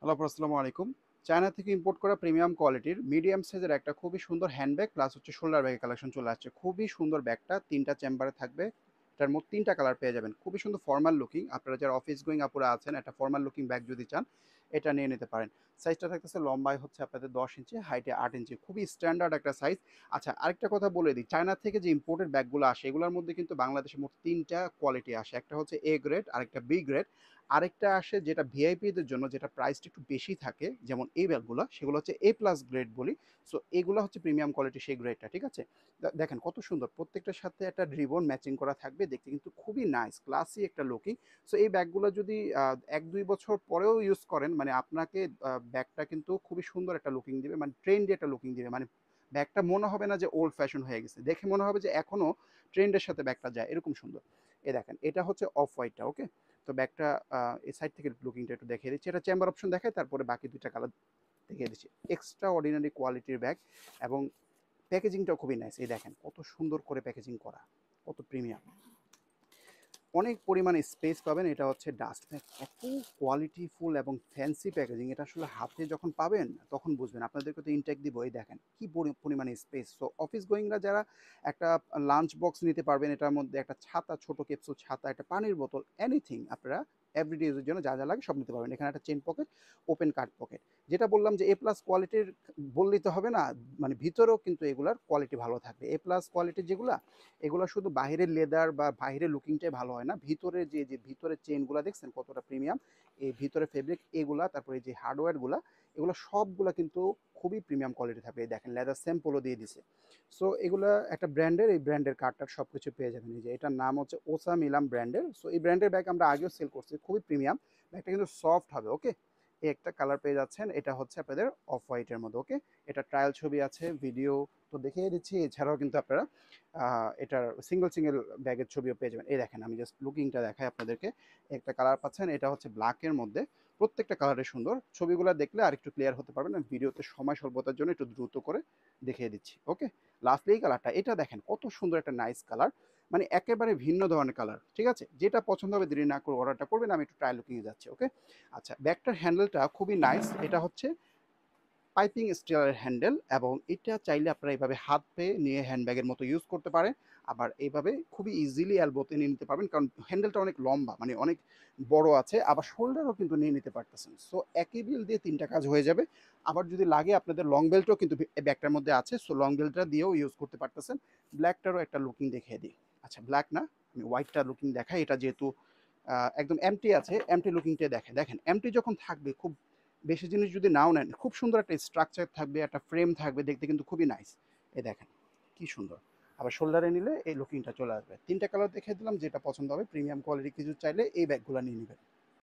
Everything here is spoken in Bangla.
হ্যালো আসসালামু আলাইকুম। চায়না থেকে ইম্পোর্ট করা প্রিমিয়াম কোয়ালিটির মিডিয়াম সাইজের একটা খুবই সুন্দর হ্যান্ডব্যাগ প্লাস হচ্ছে শোল্ডার ব্যাগের কালেকশন চলে আসছে। খুবই সুন্দর ব্যাগটা ৩টা চেম্বারে থাকবে। এটার মোট ৩টা কালার পেয়ে যাবেন। খুবই সুন্দর ফর্মাল লুকিং। আপনারা যারা অফিস গোয়িং আপুরা আছেন একটা ফর্মাল লুকিং ব্যাগ যদি চান এটা নিয়ে নিতে পারেন। সাইজটা থাকতেছে লম্বায় হচ্ছে আপনাদের ১০ ইঞ্চি, হাইটে ৮ ইঞ্চি। খুবই স্ট্যান্ডার্ড একটা সাইজ। আচ্ছা আরেকটা কথা বলে দিই, চায়না থেকে যে ইম্পোর্টেড ব্যাগগুলো আসে এগুলোর মধ্যে কিন্তু বাংলাদেশে মোট ৩টা কোয়ালিটি আসে। একটা হচ্ছে এ গ্রেড, আরেকটা বি গ্রেড, আরেকটা আসে যেটা ভিআইপিদের জন্য যেটা প্রাইসটা একটু বেশি থাকে, যেমন এই ব্যাগগুলো সেগুলো হচ্ছে এ প্লাস গ্রেড বলি। সো এগুলো হচ্ছে প্রিমিয়াম কোয়ালিটি সেই গ্রেডটা, ঠিক আছে? দেখেন কত সুন্দর, প্রত্যেকটার সাথে একটা রিবন ম্যাচিং করা থাকবে, দেখতে কিন্তু খুবই নাইস ক্লাসি একটা লুকিং। সো এই ব্যাগগুলো যদি ১-২ বছর পরেও ইউজ করেন, মানে আপনাকে ব্যাগটা কিন্তু খুবই সুন্দর একটা লুকিং দিবে, মানে ট্রেন্ডি একটা লুকিং দিবে। মানে ব্যাগটা মনে হবে না যে ওল্ড ফ্যাশন হয়ে গেছে, দেখে মনে হবে যে এখনো ট্রেন্ডের সাথে ব্যাগটা যায়, এরকম সুন্দর। এ দেখেন এটা হচ্ছে অফ হোয়াইটটা, ওকে? তো ব্যাগটা এই সাইড থেকে লুকিংটা একটু দেখিয়ে দিচ্ছি। এটা চেম্বার অপশন দেখায়, তারপরে বাকি ২টা কালার দেখিয়ে দিচ্ছি। এক্সট্রা অর্ডিনারি কোয়ালিটির ব্যাগ এবং প্যাকেজিংটাও খুবই নাইস। এই দেখেন কত সুন্দর করে প্যাকেজিং করা, কত প্রিমিয়াম। অনেক পরিমাণে স্পেস পাবেন। এটা হচ্ছে ডাস্ট ব্যাগ। এত কোয়ালিটিফুল এবং ফ্যান্সি প্যাকেজিং, এটা আসলে হাতে যখন পাবেন তখন বুঝবেন। আপনাদেরকে তো ইনটেক দিব, এই দেখেন কি পরিমাণে স্পেস। সো অফিস গোয়িংরা যারা একটা লাঞ্চ বক্স নিতে পারবেন, এটার মধ্যে একটা ছাতা, ছোট ক্যাপসুল ছাতা, একটা পানির বোতল, এনিথিং আপনারা এভরিডে ইউজের জন্য যা যা লাগে সব নিতে পারবেন। এখানে একটা চেন পকেট, ওপেন কাট পকেট। যেটা বললাম যে এ প্লাস কোয়ালিটির বললেই তো হবে না, মানে ভিতরেও কিন্তু এগুলার কোয়ালিটি ভালো থাকবে। এ প্লাস কোয়ালিটির যেগুলা, এগুলো শুধু বাহিরের লেদার বা বাহিরের লুকিংটাই ভালো হয় না, ভিতরে যে ভিতরের চেনগুলো দেখছেন কতটা প্রিমিয়াম, এই ভিতরে ফেব্রিক এগুলা, তারপরে এই যে হার্ডওয়্যারগুলা, এগুলো সবগুলা কিন্তু খুবই প্রিমিয়াম কোয়ালিটি থাকবে। এই দেখেন লেদার স্যাম্পলও দিয়ে দিছে। সো এগুলা একটা ব্র্যান্ডের, এই ব্র্যান্ডের কার্ডটার সব কিছু পেয়ে যাবেন। এই যে এটার নাম হচ্ছে ওসা মিলাম ব্র্যান্ডের। সো এই ব্র্যান্ডের ব্যাগ আমরা আগেও সেল করছি, খুবই প্রিমিয়াম। ব্যাগটা কিন্তু সফট হবে, ওকে? এই একটা কালার পেয়ে যাচ্ছেন, এটা হচ্ছে আপনাদের অফ হোয়াইটের মধ্যে, ওকে? এটা ট্রায়াল ছবি আছে, ভিডিও তো দেখিয়ে দিচ্ছি। এছাড়াও কিন্তু আপনারা এটার সিঙ্গেল সিঙ্গেল ব্যাগের ছবিও পেয়ে যাবেন। এই দেখেন আমি জাস্ট লুকিংটা দেখাই আপনাদেরকে। একটা কালার পাচ্ছেন, এটা হচ্ছে ব্ল্যাকের মধ্যে। প্রত্যেকটা কালারে সুন্দর। ছবিগুলো দেখলে আরেকটু ক্লিয়ার হতে পারবেন। আমি ভিডিওতে সময় স্বল্পতার জন্য একটু দ্রুত করে দেখিয়ে দিচ্ছি, ওকে? লাস্টলি এই কালারটা, এটা দেখেন কত সুন্দর একটা নাইস কালার, মানে একেবারে ভিন্ন ধরনের কালার, ঠিক আছে? যেটা পছন্দ হবে দেরি না করে অর্ডারটা করবেন। আমি একটু ট্রায়াল লুকিংয়ে যাচ্ছি, ওকে? আচ্ছা, ব্যাগটার হ্যান্ডেলটা খুবই নাইস। এটা হচ্ছে পাইপিং স্টিলের হ্যান্ডেল এবং এটা চাইলে আপনারা এইভাবে হাত পেয়ে নিয়ে হ্যান্ডব্যাগের মতো ইউজ করতে পারেন। আবার এইভাবে খুবই ইজিলি এলবোতে নিয়ে নিতে পারবেন, কারণ হ্যান্ডেলটা অনেক লম্বা, মানে অনেক বড় আছে। আবার শোল্ডারও কিন্তু নিয়ে নিতে পারতেছেন। সো একই বিল দিয়ে ৩টা কাজ হয়ে যাবে। আবার যদি লাগে আপনাদের লং বেল্টও কিন্তু ব্যাগটার মধ্যে আছে। সো লং বেল্টটা দিয়েও ইউজ করতে পারতেছেন। ব্ল্যাকটারও একটা লুকিং দেখিয়ে দিই। আচ্ছা ব্ল্যাক না, আমি হোয়াইটটা লুকিং দেখাই। এটা যেহেতু একদম এমটি আছে, এমটি লুকিংটা দেখে দেখেন। এমটি যখন থাকবে, খুব বেশি জিনিস যদি নাও নেন, খুব সুন্দর একটা স্ট্রাকচার থাকবে, একটা ফ্রেম থাকবে, দেখতে কিন্তু খুবই নাইস। এই দেখেন কি সুন্দর। আবার শোল্ডারে নিলে এই লুকিংটা চলে আসবে। ৩টা কালার দেখিয়ে দিলাম, যেটা পছন্দ হবে। প্রিমিয়াম কোয়ালিটি কিছু চাইলে এই ব্যাগগুলো নিয়ে নেবেন।